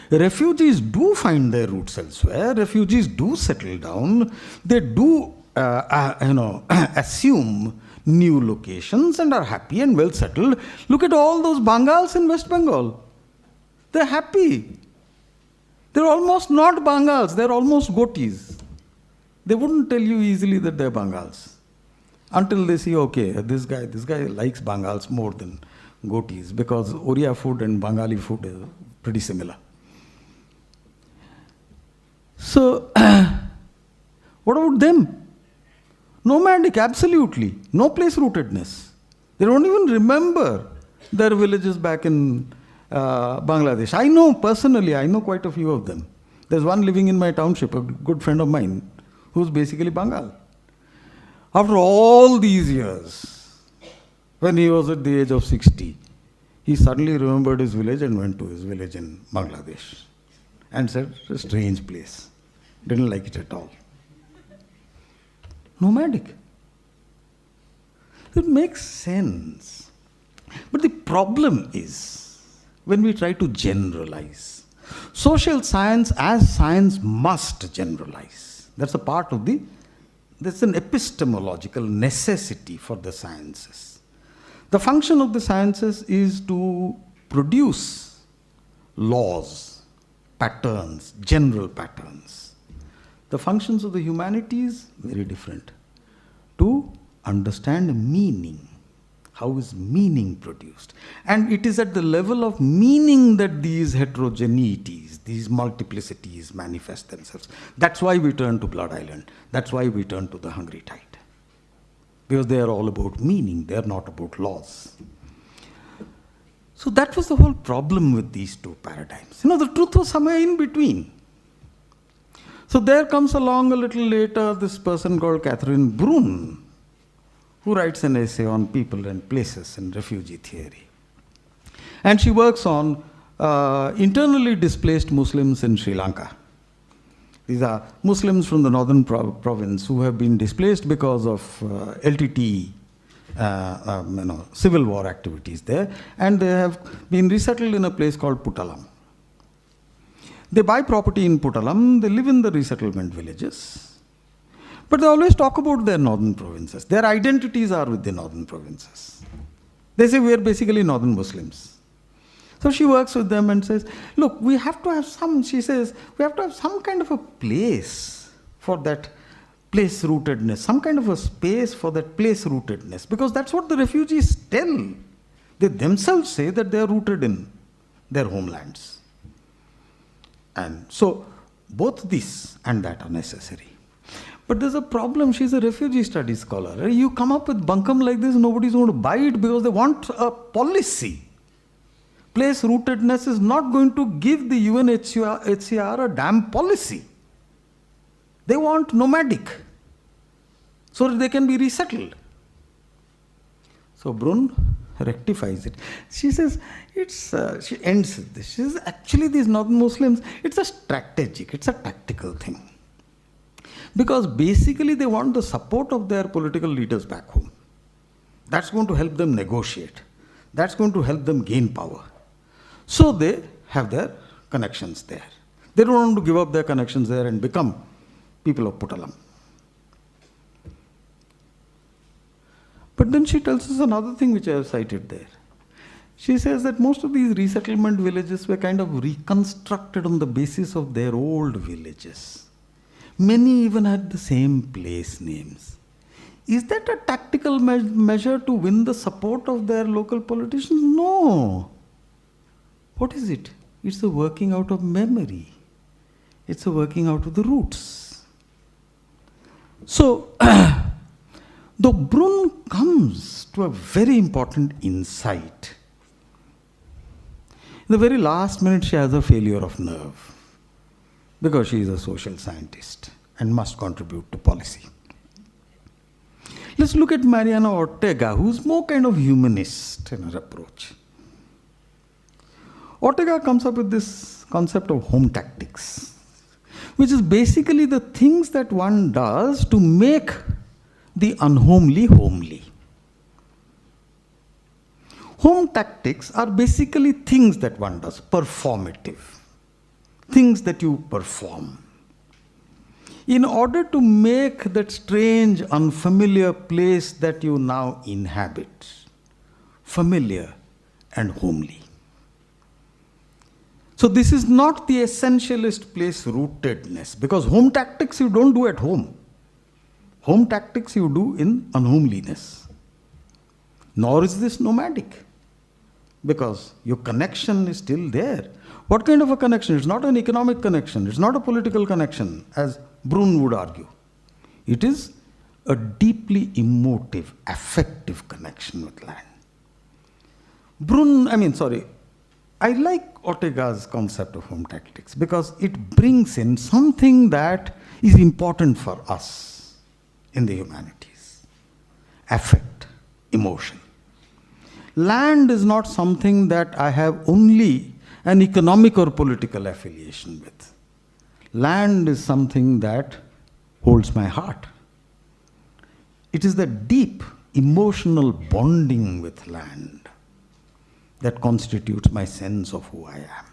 Refugees do find their roots elsewhere. Refugees do settle down. They do, assume new locations and are happy and well settled. Look at all those Bangals in West Bengal. They're happy. They're almost not Bangals. They're almost Gotis. They wouldn't tell you easily that they're Bangals until they see, okay, this guy likes Bangals more than Gotis, because Oriya food and Bengali food is pretty similar. So, what about them? Nomadic, absolutely. No place rootedness. They don't even remember their villages back in Bangladesh. I know personally, I know quite a few of them. There's one living in my township, a good friend of mine, who's basically Bengal. After all these years, when he was at the age of 60, he suddenly remembered his village and went to his village in Bangladesh and said, it's a strange place. Didn't like it at all. Nomadic. It makes sense. But the problem is when we try to generalize. Social science as science must generalize. That's a part of that's an epistemological necessity for the sciences. The function of the sciences is to produce laws, patterns, general patterns. The functions of the humanities, very different. To understand meaning. How is meaning produced? And it is at the level of meaning that these heterogeneities, these multiplicities manifest themselves. That's why we turn to Blood Island. That's why we turn to the Hungry Tide. Because they are all about meaning, they are not about laws. So that was the whole problem with these two paradigms. The truth was somewhere in between. So there comes along a little later this person called Catherine Brunn, who writes an essay on people and places in refugee theory. And she works on internally displaced Muslims in Sri Lanka. These are Muslims from the northern province who have been displaced because of LTT, civil war activities there, and they have been resettled in a place called Puttalam. They buy property in Puttalam, they live in the resettlement villages, but they always talk about their northern provinces. Their identities are with the northern provinces. They say we are basically northern Muslims. So she works with them and says, look, we have to have some kind of a place for that place rootedness, some kind of a space for that place rootedness, because that's what the refugees tell. They themselves say that they are rooted in their homelands. And so both this and that are necessary. But there's a problem. She's a refugee studies scholar. You come up with bunkum like this, nobody's going to buy it because they want a policy. Place rootedness is not going to give the UNHCR a damn policy. They want nomadic so that they can be resettled. So Brunn rectifies it. She says, she ends with this. She says, actually these northern Muslims, it's a tactical thing. Because basically they want the support of their political leaders back home. That's going to help them negotiate. That's going to help them gain power. So they have their connections there. They don't want to give up their connections there and become people of Puttalam. But then she tells us another thing which I have cited there. She says that most of these resettlement villages were kind of reconstructed on the basis of their old villages. Many even had the same place names. Is that a tactical measure to win the support of their local politicians? No. What is it? It's a working out of memory. It's a working out of the roots. So, though Brunn comes to a very important insight, in the very last minute she has a failure of nerve because she is a social scientist and must contribute to policy. Let's look at Mariana Ortega, who's more kind of humanist in her approach. Ortega comes up with this concept of home tactics, which is basically the things that one does to make the unhomely homely. Home tactics are basically things that one does, performative, things that you perform, in order to make that strange, unfamiliar place that you now inhabit familiar and homely. So this is not the essentialist place rootedness, because home tactics you don't do at home. Home tactics you do in unhomeliness. Nor is this nomadic, because your connection is still there. What kind of a connection? It's not an economic connection. It's not a political connection, as Brun would argue. It is a deeply emotive, affective connection with land. I like Ortega's concept of home tactics because it brings in something that is important for us in the humanities. Affect, emotion. Land is not something that I have only an economic or political affiliation with. Land is something that holds my heart. It is the deep emotional bonding with land that constitutes my sense of who I am.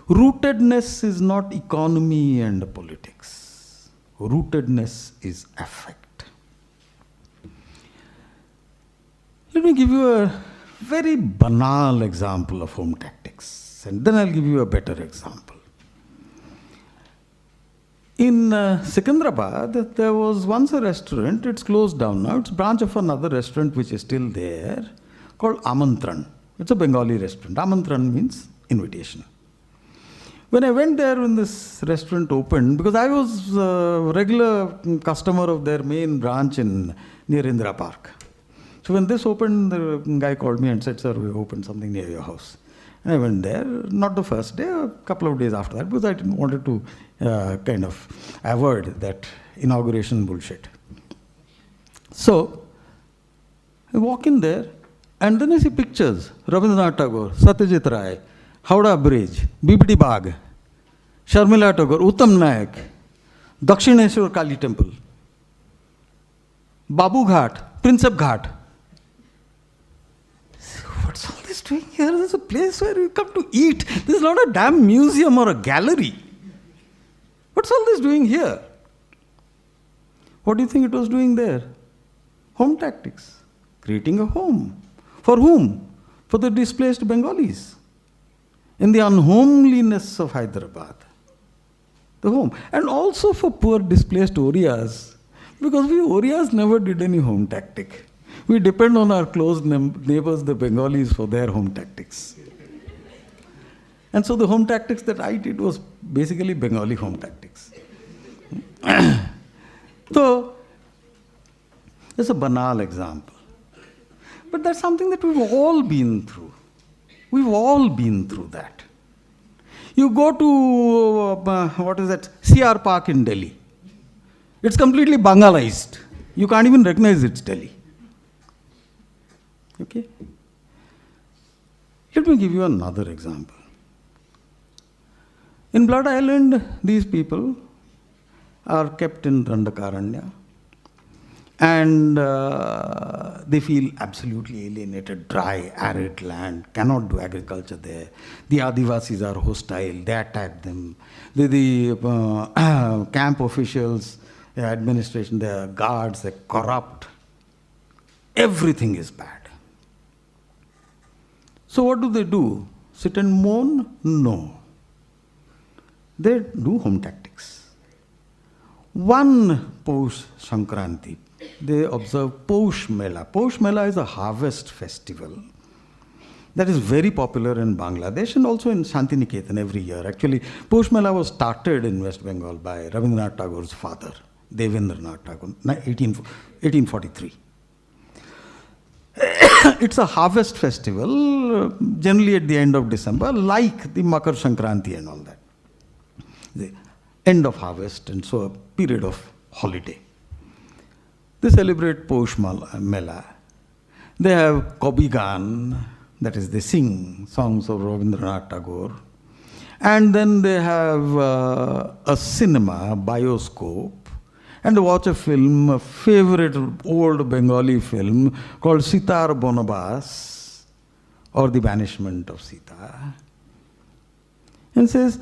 Rootedness is not economy and politics. Rootedness is affect. Let me give you a very banal example of home tactics, and then I'll give you a better example. In Secunderabad, there was once a restaurant. It's closed down now. It's a branch of another restaurant which is still there, called Amantran. It's a Bengali restaurant. Amantran means invitation. When I went there when this restaurant opened, because I was a regular customer of their main branch near Indira Park. So when this opened, the guy called me and said, "Sir, we opened something near your house." And I went there, not the first day, a couple of days after that, because I wanted to kind of avoid that inauguration bullshit. So I walk in there, and then I see pictures. Rabindranath Tagore, Satyajit Ray, Howrah Bridge, Bibidi Bagh, Sharmila Tagore, Uttam Nayak, Dakshineshwar Kali Temple, Babu Ghat, Prinsep Ghat. What's all this doing here? This is a place where you come to eat. This is not a damn museum or a gallery. What's all this doing here? What do you think it was doing there? Home tactics. Creating a home. For whom? For the displaced Bengalis. In the unhomeliness of Hyderabad. The home. And also for poor displaced Orias. Because we Orias never did any home tactic. We depend on our close neighbors, the Bengalis, for their home tactics. And so the home tactics that I did was basically Bengali home tactics. So, it's a banal example. But that's something that we've all been through. We've all been through that. You go to, CR Park in Delhi. It's completely Bangalized. You can't even recognize it's Delhi. Okay? Let me give you another example. In Blood Island, these people are kept in Dandakaranya, and they feel absolutely alienated, dry, arid land, cannot do agriculture there. The Adivasis are hostile, they attack them. The camp officials, the administration, the guards, they're corrupt. Everything is bad. So what do? Sit and mourn? No. They do home tactics. One Poush Sankranti, they observe Poush Mela. Poush Mela is a harvest festival that is very popular in Bangladesh and also in Shantiniketan every year. Actually, Poush Mela was started in West Bengal by Rabindranath Tagore's father, Devendranath Tagore, 1843. It's a harvest festival, generally at the end of December, like the Makar Sankranti and all that. The end of harvest, and so a period of holiday. They celebrate Poush Mela. They have Kobigan, that is, they sing songs of Rabindranath Tagore. And then they have a cinema, a bioscope, and they watch a film, a favorite old Bengali film called Sitar Bonabas, or The Banishment of Sita. And says,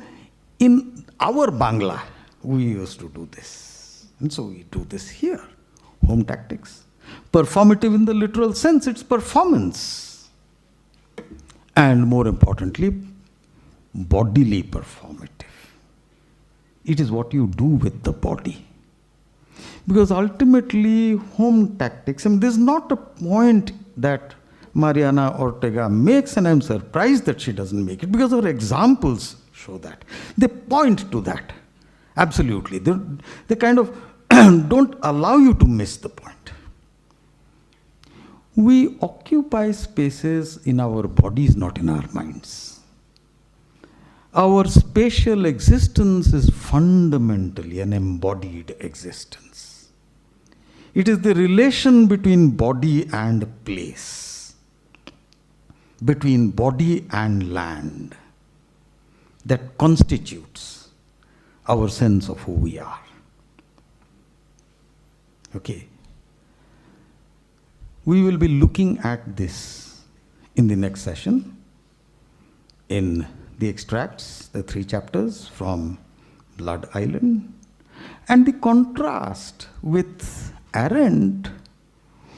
in our Bangla, we used to do this. And so we do this here. Home tactics. Performative in the literal sense, it's performance. And more importantly, bodily performative. It is what you do with the body. Because ultimately, home tactics, there's not a point that Mariana Ortega makes, and I'm surprised that she doesn't make it, because her examples show that. They point to that. Absolutely. They kind of don't allow you to miss the point. We occupy spaces in our bodies, not in our minds. Our spatial existence is fundamentally an embodied existence. It is the relation between body and place, between body and land, that constitutes our sense of who we are. Okay. We will be looking at this in the next session, in the extracts, the 3 chapters from Blood Island, and the contrast with Arendt,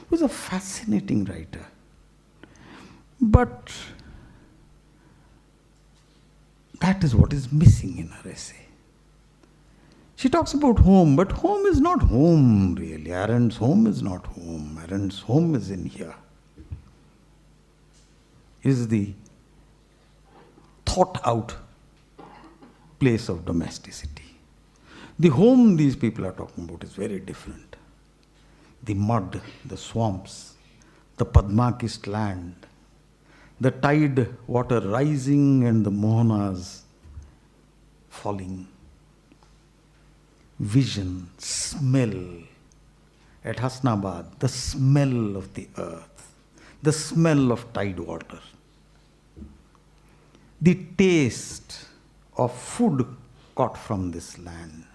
who is a fascinating writer. But that is what is missing in her essay. She talks about home, but home is not home, really. Arendt's home is not home. Arendt's home is in here. Is the thought out place of domesticity. The home these people are talking about is very different. The mud, the swamps, the Padmakist land, the tide water rising and the mohanas falling. Vision, smell. At Hasnabad, the smell of the earth, the smell of tide water, the taste of food caught from this land,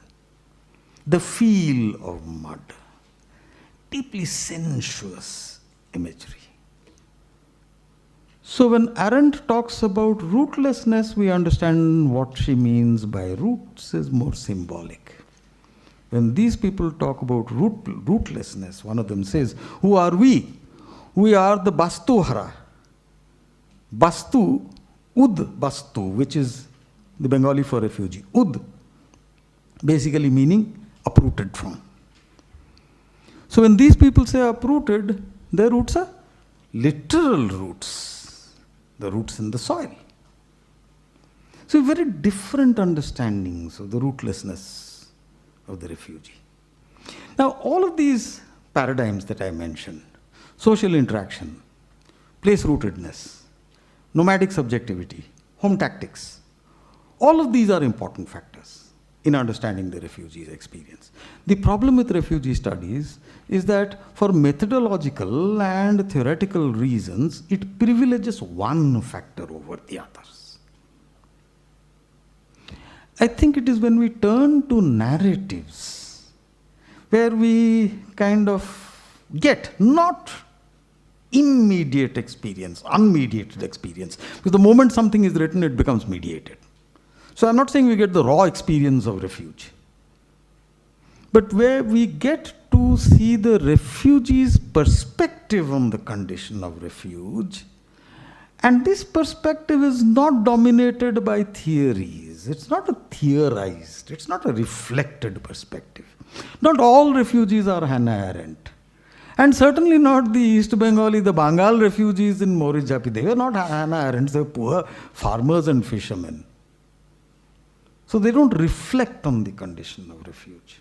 the feel of mud, deeply sensuous imagery. So when Arendt talks about rootlessness, we understand what she means by roots is more symbolic. When these people talk about rootlessness, one of them says, who are we? We are the Bastuhara. Bastu, Ud Bastu, which is the Bengali for refugee. Ud, basically meaning uprooted from. So when these people say uprooted, their roots are literal roots, the roots in the soil. So very different understandings of the rootlessness of the refugee. Now, all of these paradigms that I mentioned, social interaction, place-rootedness, nomadic subjectivity, home tactics, all of these are important factors in understanding the refugee's experience. The problem with refugee studies is that for methodological and theoretical reasons, it privileges one factor over the others. I think it is when we turn to narratives where we kind of get not immediate experience, unmediated experience. Because the moment something is written, it becomes mediated. So I'm not saying we get the raw experience of refuge, but where we get to see the refugee's perspective on the condition of refuge. And this perspective is not dominated by theories. It's not a theorized, it's not a reflected perspective. Not all refugees are Hannah Arendt. And certainly not the East Bengali, the Bengal refugees in Morijapi. They were not Hannah Arendt, they were poor farmers and fishermen. So they don't reflect on the condition of refuge.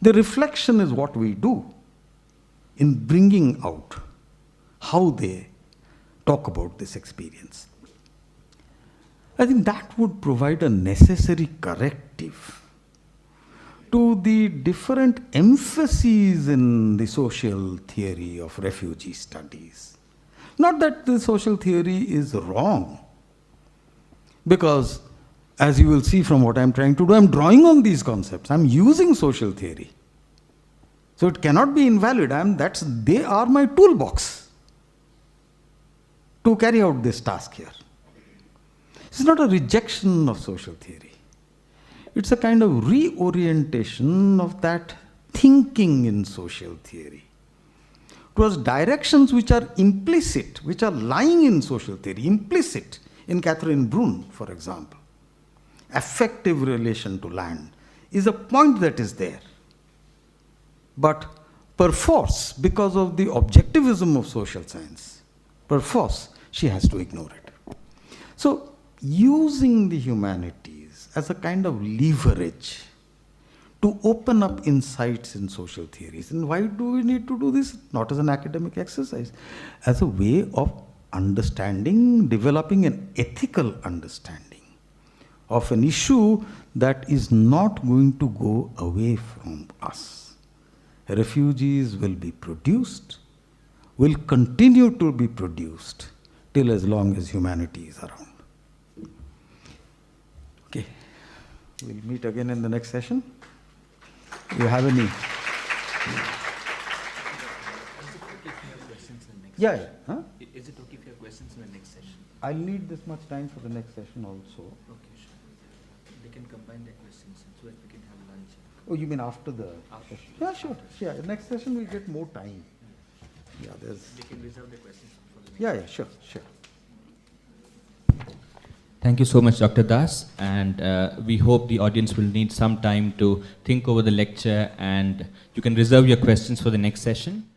The reflection is what we do in bringing out how they talk about this experience. I think that would provide a necessary corrective to the different emphases in the social theory of refugee studies. Not that the social theory is wrong, because as you will see from what I'm trying to do, I'm drawing on these concepts. I'm using social theory. So it cannot be invalid. They are my toolbox to carry out this task here. It's not a rejection of social theory. It's a kind of reorientation of that thinking in social theory towards directions which are implicit, which are lying in social theory, implicit in Catherine Brunn, for example. Affective relation to land is a point that is there. But perforce, because of the objectivism of social science, perforce, she has to ignore it. So, using the humanities as a kind of leverage to open up insights in social theories. And why do we need to do this? Not as an academic exercise, as a way of understanding, developing an ethical understanding of an issue that is not going to go away from us. Refugees will be produced, will continue to be produced till as long as humanity is around. Okay, we'll meet again in the next session. Do you have any? Yeah, yeah. Huh? Is it okay if you have questions in the next session? I'll need this much time for the next session also. Okay, sure. They can combine their questions so that we can have lunch. Oh, you mean after the After. session? Yeah, sure. Yeah, the next session we'll get more time. Yeah, there's. They can reserve their questions for the next. Yeah, yeah, sure, sure. Thank you so much, Dr. Das, and we hope the audience will need some time to think over the lecture, and you can reserve your questions for the next session.